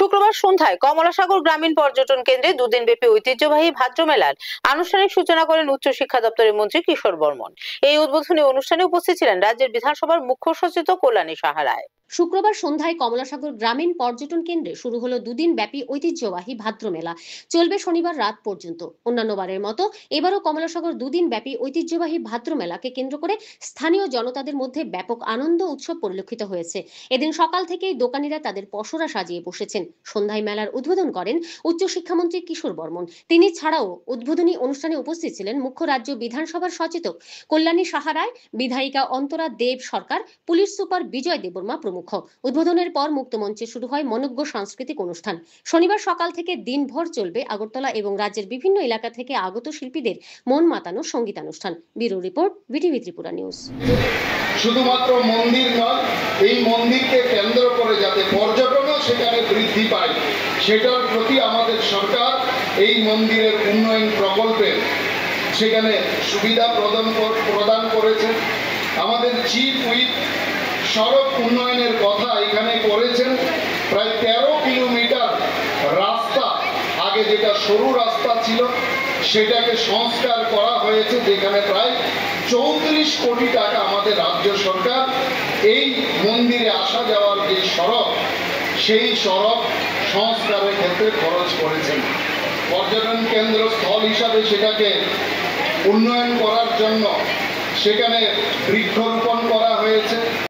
শুক্রবার সন্ধ্যায় কমলাসাগর গ্রামীণ পর্যটন কেন্দ্রে দুদিনব্যাপী ঐতিহ্যবাহী ভাদ্র মেলার আনুষ্ঠানিক সূচনা করেন উচ্চশিক্ষা দপ্তরের মন্ত্রী কিশোর বর্মন। এই উদ্বোধনী অনুষ্ঠানে উপস্থিত ছিলেন রাজ্যের বিধানসভার মুখ্য সচেতক কল্যাণী সাহা রায়। শুক্রবার সন্ধ্যায় কমলাসাগর গ্রামীণ পর্যটন কেন্দ্রে শুরু হলো দুদিন ব্যাপী ঐতিহ্যবাহী ভাদ্র মেলা। চলবে শনিবার রাত পর্যন্ত। অন্যান্যবারের মতো এবারও কমলাসাগর দুদিন ব্যাপী ঐতিহ্যবাহী ভাদ্র মেলাকে কেন্দ্র করে স্থানীয় জনতাদের মধ্যে ব্যাপক আনন্দ উৎসব পরিলক্ষিত হয়েছে। এদিন সকাল থেকেই দোকানিরা তাদের পসরা সাজিয়ে বসেছেন। সন্ধ্যায় মেলার উদ্বোধন করেন উচ্চশিক্ষামন্ত্রী কিশোর বর্মন। তিনি ছাড়াও উদ্বোধনী অনুষ্ঠানে উপস্থিত ছিলেন মুখ্য রাজ্য বিধানসভার সচেতক কল্যাণী সাহা রায়, বিধায়িকা অন্তরা দেব সরকার, পুলিশ সুপার বিজয় দেববর্মা প্রমুখ। উদ্বোধনের পর মুক্ত মঞ্চে শুরু হয় মনোজ্ঞ সাংস্কৃতিক অনুষ্ঠান। শনিবার সকাল থেকে দিনভর চলবে আগরতলা এবং রাজ্যের বিভিন্ন এলাকা থেকে আগত শিল্পীদের মন মাতানো সঙ্গীতানুষ্ঠান। Bureau report, BTV Tripura news. শুধুমাত্র মন্দির নয়, এই মন্দিরকে কেন্দ্র করে যাতে পর্যটনও সেখানে বৃদ্ধি পায়, সেটার প্রতি আমাদের সরকার এই মন্দিরের উন্নয়ন প্রকল্পে সেখানে সুবিধা প্রদান করেছে। আমাদের চিফ হুইপ সড়ক উন্নয়নের কথা এখানে করেছেন। প্রায় 13 কিলোমিটার রাস্তা, আগে যেটা সরু রাস্তা ছিল সেটাকে সংস্কার করা হয়েছে, যেখানে প্রায় 34 কোটি টাকা আমাদের রাজ্য সরকার এই মন্দিরে আসা যাওয়ার যে সড়ক, সেই সড়ক সংস্কারের ক্ষেত্রে খরচ করেছেন। পর্যটন কেন্দ্র স্থল হিসাবে সেটাকে উন্নয়ন করার জন্য সেখানে বৃক্ষরোপণ করা হয়েছে।